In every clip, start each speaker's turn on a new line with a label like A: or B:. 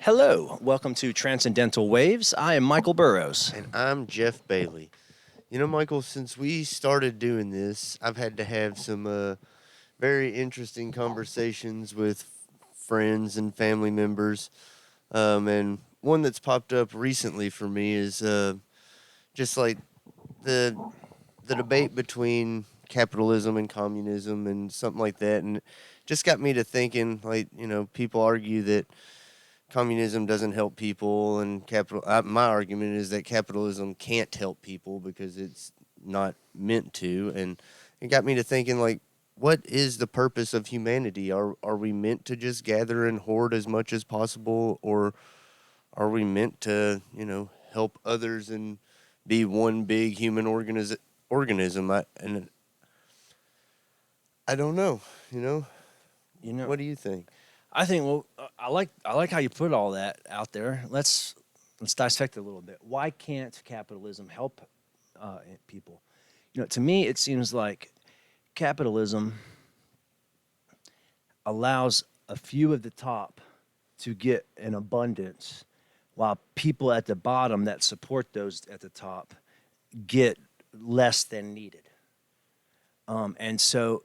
A: Hello, welcome to Transcendental Waves. I am Michael Burrows.
B: And I'm Jeff Bailey. You know, Michael, since we started doing this, I've had to have some very interesting conversations with friends and family members. And one that's popped up recently for me is just like the the debate between capitalism and communism and something like that. And just got me to thinking, people argue that communism doesn't help people, and my argument is that capitalism can't help people because it's not meant to. And it got me to thinking, like, what is the purpose of humanity? Are we meant to just gather and hoard as much as possible, or are we meant to, help others and be one big human organism? I don't know. You know,
A: You know,
B: what do you think?
A: I think I like how you put all that out there. Let's dissect it a little bit. Why can't capitalism help people? To me, it seems like capitalism allows a few at the top to get an abundance, while people at the bottom that support those at the top get less than needed. And so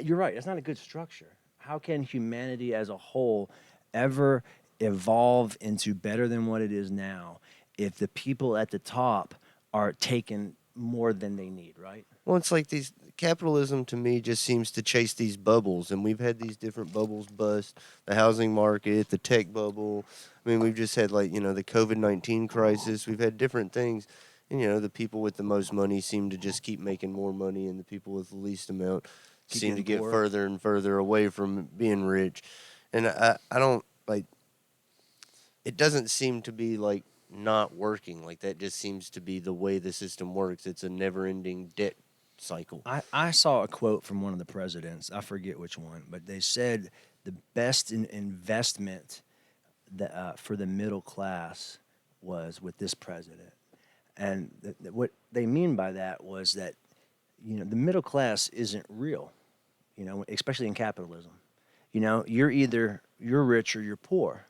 A: you're right. It's not a good structure. How can humanity as a whole ever evolve into better than what it is now if the people at the top are taking more than they need, right?
B: Well, it's like these capitalism to me just seems to chase these bubbles, and we've had these different bubbles bust: the housing market, the tech bubble. I mean, we've just had the COVID-19 crisis. We've had different things, and the people with the most money seem to just keep making more money, and the people with the least amount
A: Keep
B: seem to
A: getting
B: get
A: poor.
B: further and further away from being rich. And I don't like. It doesn't seem to be like not working. Like that just seems to be the way the system works. It's a never-ending debt cycle.
A: I saw a quote from one of the presidents. I forget which one, but they said the best investment for the middle class was with this president. And what they mean by that was that, the middle class isn't real, especially in capitalism. You're rich or you're poor.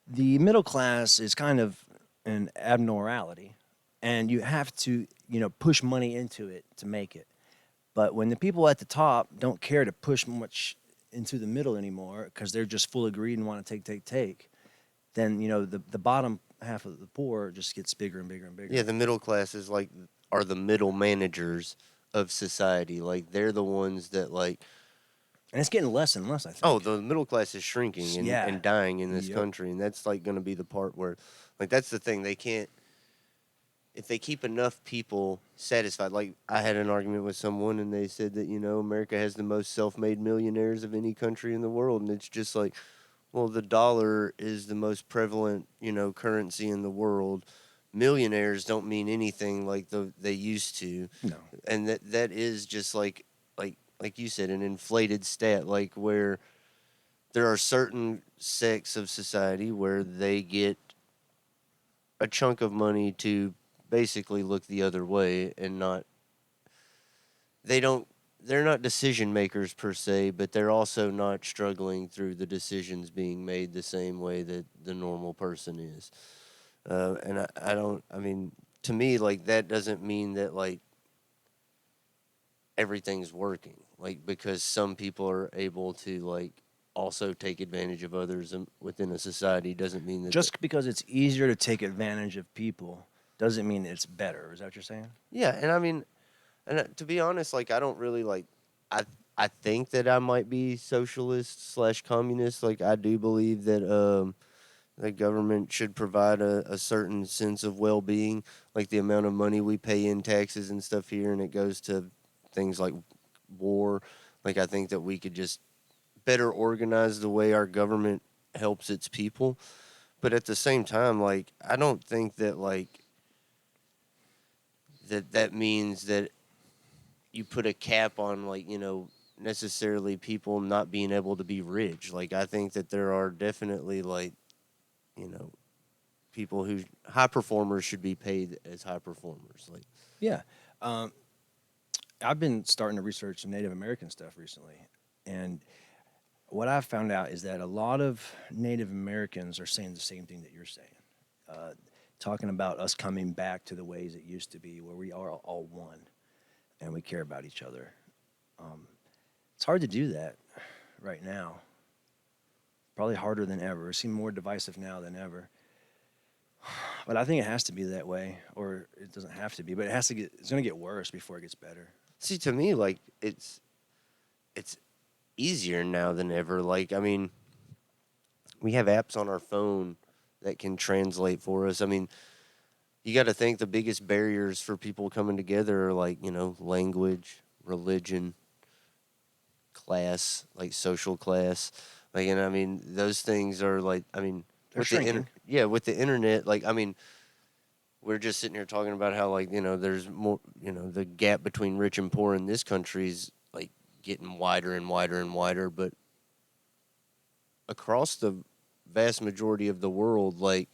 A: The middle class is kind of an abnormality, and you have to, push money into it to make it. But when the people at the top don't care to push much into the middle anymore because they're just full of greed and want to take, then the bottom half of the poor just gets bigger and bigger and bigger.
B: Yeah, the middle class are the middle managers of society. Like they're the ones that
A: And it's getting less and less, I
B: oh,
A: think.
B: the middle class is shrinking
A: Yeah.
B: and dying in this
A: Yep.
B: country, and that's like going to be the part where that's the thing. They can't, if they keep enough people satisfied. Like I had an argument with someone, and they said that America has the most self-made millionaires of any country in the world, and it's just like, well, the dollar is the most prevalent currency in the world. Millionaires don't mean anything like they used to,
A: No.
B: and that is just like you said, an inflated stat, like where there are certain sects of society where they get a chunk of money to basically look the other way and not they don't they're not decision makers per se, but they're also not struggling through the decisions being made the same way that the normal person is. And I don't, I mean, to me, like, that doesn't mean that, like, everything's working. Like, because some people are able to, like, also take advantage of others within a society doesn't mean that.
A: Just because it's easier to take advantage of people doesn't mean it's better. Is that what you're saying?
B: Yeah, and I mean, and to be honest, like I don't really like. I I think that I might be socialist slash communist. Like I do believe that the government should provide a certain sense of well being, like the amount of money we pay in taxes and stuff here, and it goes to things like war. Like I think that we could just better organize the way our government helps its people. But at the same time, like I don't think that that means that you put a cap on necessarily people not being able to be rich. Like I think that there are definitely you know people who high performers should be paid as high performers. Like
A: Yeah. Um, I've been starting to research some Native American stuff recently, and what I've found out is that a lot of Native Americans are saying the same thing that you're saying, uh, talking about us coming back to the ways it used to be, where we are all one and we care about each other. Um, it's hard to do that right now. Probably harder than ever. It seems more divisive now than ever. But I think it has to be that way, or it doesn't have to be. But it has to get. It's going to get worse before it gets better.
B: See, to me, like it's easier now than ever. Like, I mean, we have apps on our phone that can translate for us. I mean, you got to think the biggest barriers for people coming together are like, language, religion, class, like social class. Like, and I mean, those things are like, I mean,
A: They're shrinking.
B: yeah, with the internet, like, I mean, we're just sitting here talking about how, like, there's more, the gap between rich and poor in this country is like getting wider and wider and wider. But across the vast majority of the world, like,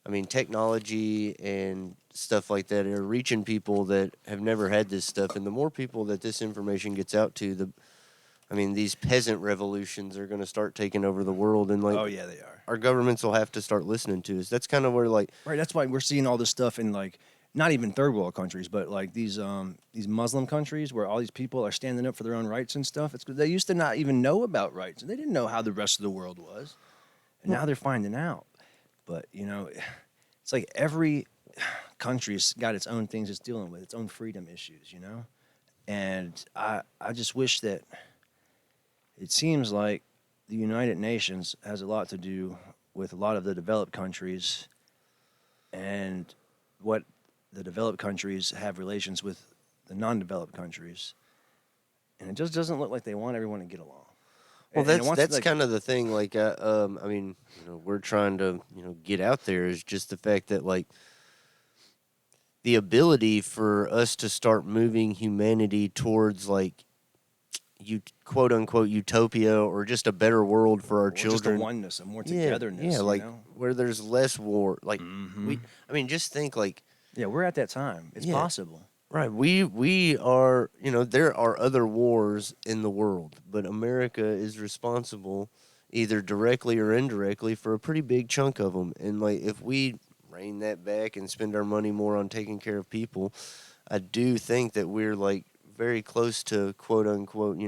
B: I mean, technology and stuff like that are reaching people that have never had this stuff. And the more people that this information gets out to, I mean, these peasant revolutions are going to start taking over the world. And, like,
A: Oh yeah, they are.
B: our governments will have to start listening to us. That's kind of where, like,
A: Right. That's why we're seeing all this stuff in like not even third world countries, but like these Muslim countries where all these people are standing up for their own rights and stuff. It's 'cause they used to not even know about rights, and they didn't know how the rest of the world was, and now they're finding out. But it's like every country's got its own things it's dealing with, its own freedom issues, And I just wish that it seems like the United Nations has a lot to do with a lot of the developed countries and what the developed countries have relations with the non-developed countries, and it just doesn't look like they want everyone to get along.
B: well,
A: And it wants
B: that's
A: like,
B: kind of the thing. Like, I mean, we're trying to, get out there is just the fact that, like, the ability for us to start moving humanity towards, like, you quote unquote utopia or just a better world for our
A: or just a
B: children.
A: oneness, a more
B: Yeah,
A: togetherness.
B: yeah, like where there's less war. Like,
A: Hmm.
B: I mean, just think, like,
A: Yeah, we're at that time. It's
B: yeah,
A: possible.
B: right. We are, there are other wars in the world, but America is responsible either directly or indirectly for a pretty big chunk of them. And, like, if we rein that back and spend our money more on taking care of people, I do think that we're, like, very close to quote unquote,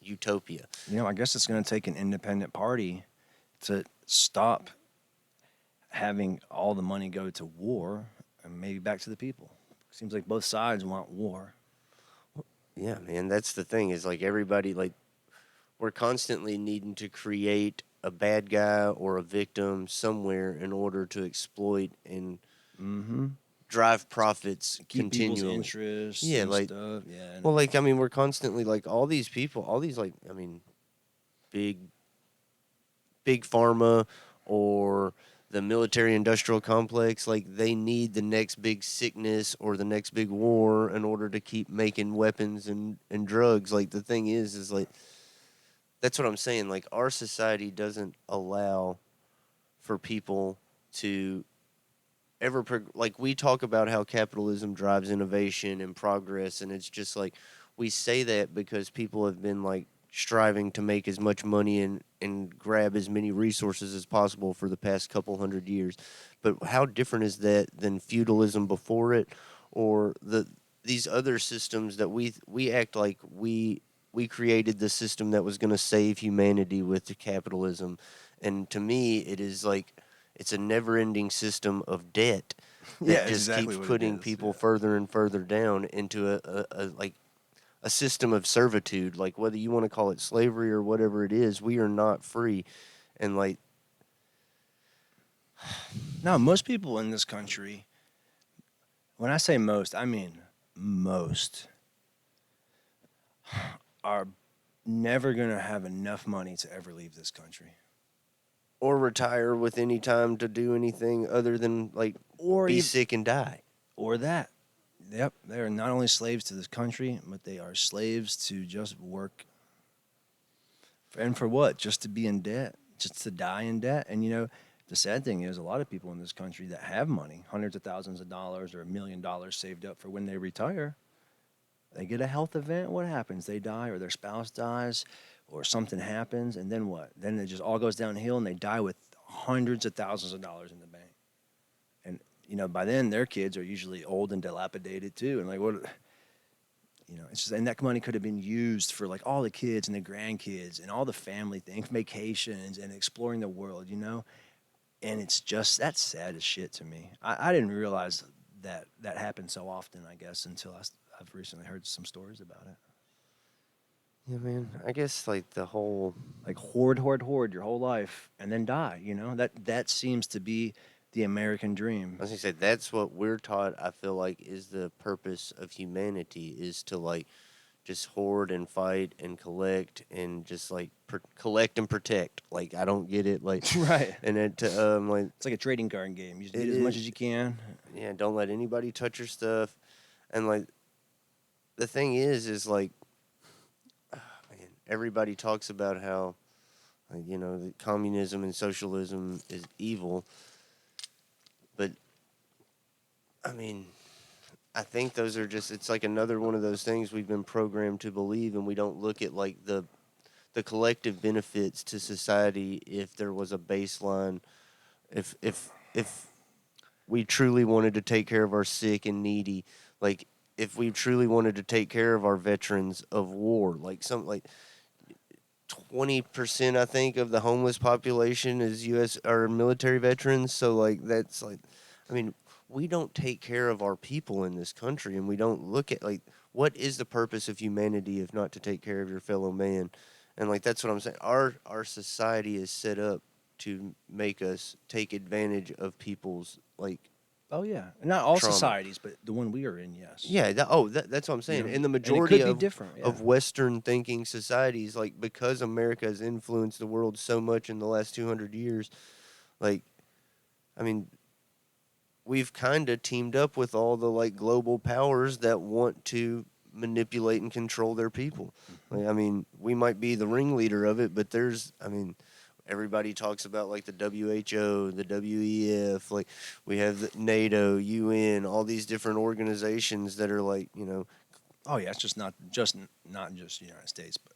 B: utopia.
A: I guess it's going to take an independent party to stop having all the money go to war and maybe back to the people. Seems like both sides want war.
B: Yeah, man, that's the thing is, like, everybody, like, we're constantly needing to create a bad guy or a victim somewhere in order to exploit and
A: Mm-hmm.
B: drive profits
A: Keep people's
B: continually.
A: interests
B: Yeah,
A: and
B: like,
A: stuff. Yeah, I
B: well,
A: know.
B: like, I mean, we're constantly, like, all these people, all these, like, I mean, big big pharma or the military industrial complex, like, they need the next big sickness or the next big war in order to keep making weapons and drugs. Like, the thing is like, that's what I'm saying. Like, our society doesn't allow for people to ever like, we talk about how capitalism drives innovation and progress, and it's just like, we say that because people have been, like, striving to make as much money and grab as many resources as possible for the past couple hundred years. But how different is that than feudalism before it, or these other systems that we act like we created the system that was going to save humanity with the capitalism. And to me, it is like, it's a never-ending system of debt
A: Yeah,
B: that
A: it's
B: just
A: exactly
B: keeps
A: what it
B: putting
A: is.
B: people
A: Yeah.
B: further and further down into a like a system of servitude. Like, whether you want to call it slavery or whatever it is, we are not free. And, like,
A: Now, most people in this country, when I say most, I mean most, are never going to have enough money to ever leave this country.
B: or retire with any time to do anything other than, like,
A: Or
B: be
A: even,
B: sick and die.
A: or that. Yep, they are not only slaves to this country, but they are slaves to just work. And for what? Just to be in debt, just to die in debt. And the sad thing is, a lot of people in this country that have money, hundreds of thousands of dollars or $1 million saved up for when they retire, they get a health event. What happens? They die, or their spouse dies, or something happens, and then what? Then it just all goes downhill, and they die with hundreds of thousands of dollars in the bank. And by then their kids are usually old and dilapidated too. And like, what? It's just, and that money could have been used for like all the kids and the grandkids and all the family things, vacations, and exploring the world. And it's just that's sad as shit to me. I didn't realize that happened so often, I guess, until I've recently heard some stories about it.
B: Yeah, man. I guess like the whole
A: Like hoard your whole life and then die. That seems to be the American dream.
B: I was gonna say that's what we're taught. I feel like is the purpose of humanity is to like just hoard and fight and collect and just like collect and protect. Like I don't get it. Like
A: Right.
B: and it like
A: It's like a trading card game. You just
B: It
A: get as much
B: is.
A: as you can.
B: yeah, don't let anybody touch your stuff. And like the thing is like man, everybody talks about how like, the communism and socialism is evil. But I mean, I think those are just it's like another one of those things we've been programmed to believe and we don't look at like the collective benefits to society if there was a baseline if we truly wanted to take care of our sick and needy, like if we truly wanted to take care of our veterans of war, like some like 20% I think of the homeless population is US or military veterans, so like that's like I mean, we don't take care of our people in this country and we don't look at like what is the purpose of humanity if not to take care of your fellow man? And like that's what I'm saying. Our society is set up to make us take advantage of people's like
A: Oh yeah, not all
B: trauma.
A: societies, but the one we are in, yes.
B: Yeah, that's what I'm saying. In the
A: And it
B: majority
A: could be
B: of
A: different. Yeah.
B: Western thinking societies, like because America has influenced the world so much in the last 200 years, like, I mean, we've kind of teamed up with all the like global powers that want to manipulate and control their people. Like, I mean, we might be the ringleader of it, but I mean, everybody talks about like the WHO, the WEF, like we have the NATO, UN, all these different organizations that are like,
A: Oh yeah, it's just not just the United States, but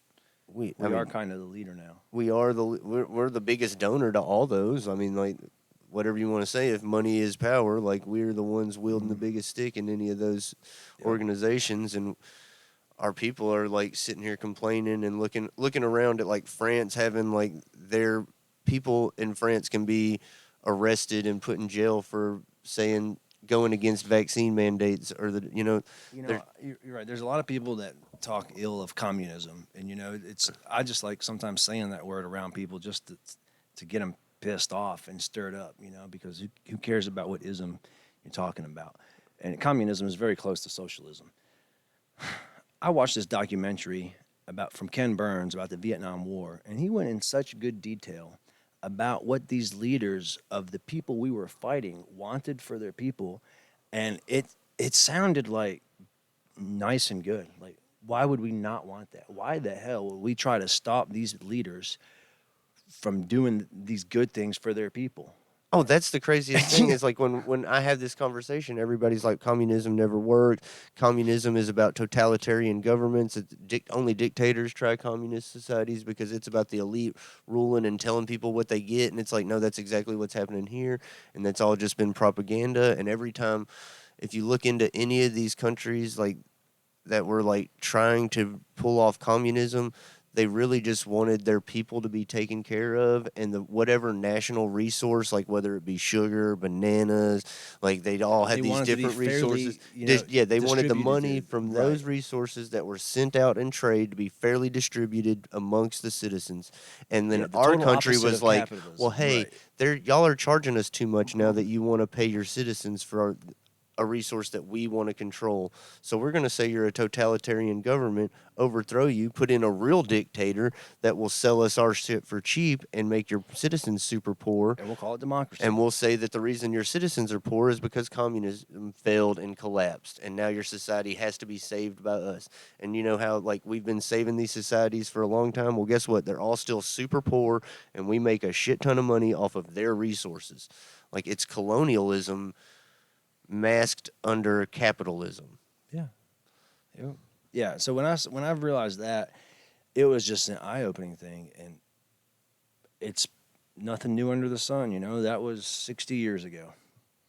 B: we
A: we are kind of the leader now.
B: we're the biggest donor to all those. I mean, like whatever you want to say, if money is power, like we're the ones wielding the biggest stick in any of those organizations, and our people are like sitting here complaining and looking around at like France having like their people in France can be arrested and put in jail for saying going against vaccine mandates or
A: You're right. There's a lot of people that talk ill of communism, and I just like sometimes saying that word around people just to get them pissed off and stirred up, because who cares about what ism you're talking about? And communism is very close to socialism. I watched this documentary from Ken Burns about the Vietnam War, and he went in such good detail about what these leaders of the people we were fighting wanted for their people, and it sounded like nice and good. Like, why would we not want that? Why the hell would we try to stop these leaders from doing these good things for their people?
B: Oh, that's the craziest thing is like when I have this conversation, everybody's like, communism never worked. Communism is about totalitarian governments. Only dictators try communist societies because it's about the elite ruling and telling people what they get. And it's like, no, that's exactly what's happening here. And that's all just been propaganda. And every time, if you look into any of these countries like that were like trying to pull off communism, they really just wanted their people to be taken care of, and the whatever national resource, like whether it be sugar, bananas, like they'd all have
A: They
B: these
A: wanted to be
B: different resources.
A: fairly,
B: They wanted the
A: distributed
B: money from those
A: right.
B: resources that were sent out in trade to be fairly distributed amongst the citizens. And then
A: Yeah, the
B: our
A: total
B: country
A: opposite
B: was
A: of
B: like, well,
A: capitalism.
B: hey,
A: Right.
B: y'all are charging us too much now that you want to pay your citizens for a resource that we want to control. So we're going to say you're a totalitarian government, overthrow you, put in a real dictator that will sell us our shit for cheap and make your citizens super poor.
A: And we'll call it democracy.
B: And we'll say that the reason your citizens are poor is because communism failed and collapsed. And now your society has to be saved by us. And you know how, like, we've been saving these societies for a long time? Well, guess what? They're all still super poor, and we make a shit ton of money off of their resources. Like, it's colonialism masked under capitalism.
A: Yeah. Yeah. So when I realized that, it was just an eye-opening thing, and it's nothing new under the sun. You know, that was 60 years ago.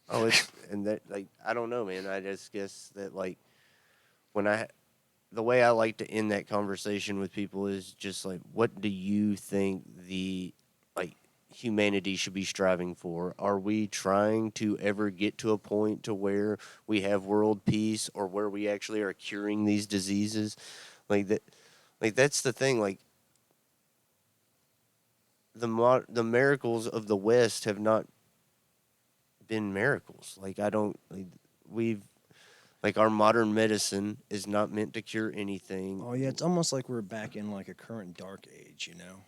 B: Oh, it's and that like I don't know, man. I just guess that like when I the way I like to end that conversation with people is just like, what do you think the like humanity should be striving for? Are we trying to ever get to a point to where we have world peace or where we actually are curing these diseases? Like that, like that's the thing. Like the miracles of the West have not been miracles. Like I don't like we've like our modern medicine is not meant to cure anything.
A: Oh yeah, it's almost like we're back in like a current dark age, you know?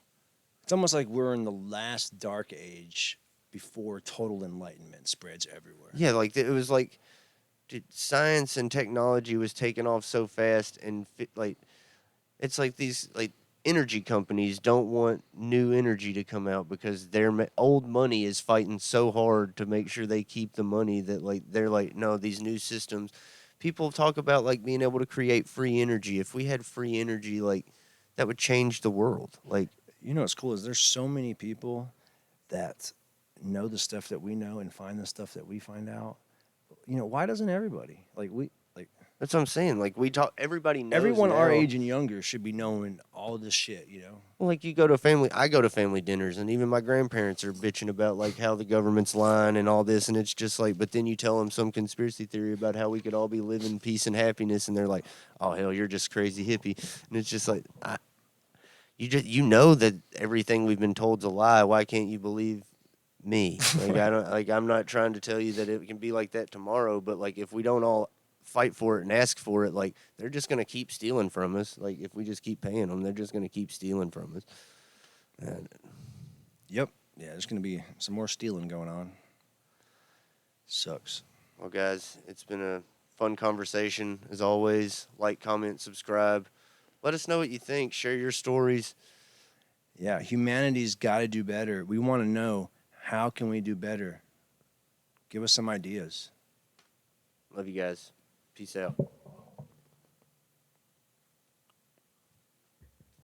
A: It's almost like we're in the last dark age before total enlightenment spreads everywhere.
B: Yeah, like it was like dude, science and technology was taking off so fast, and like it's like these like energy companies don't want new energy to come out because their old money is fighting so hard to make sure they keep the money that like they're like no, these new systems. People talk about like being able to create free energy. If we had free energy, like that would change the world. Like
A: You know what's cool is there's so many people that know the stuff that we know and find the stuff that we find out. You know, why doesn't everybody? Like
B: that's what I'm saying. Like we talk, everybody knows
A: everyone our
B: now.
A: age and younger should be knowing all this shit, you know?
B: Well, like you go to family, I go to family dinners, and even my grandparents are bitching about like how the government's lying and all this, and it's just like, but then you tell them some conspiracy theory about how we could all be living peace and happiness, and they're like, "Oh hell, you're just crazy hippie," and it's just like, you know that everything we've been told's a lie. Why can't you believe me? Like I don't, like I'm not trying to tell you that it can be like that tomorrow, but like if we don't all fight for it and ask for it, like they're just gonna keep stealing from us. Like if we just keep paying them, they're just gonna keep stealing from us. And
A: Yep. Yeah, there's going to be some more stealing going on. Sucks.
B: well, guys, it's been a fun conversation as always. Like, comment, subscribe. Let us know what you think. Share your stories.
A: Yeah, humanity's got to do better. We want to know, how can we do better? Give us some ideas.
B: Love you guys. Peace out.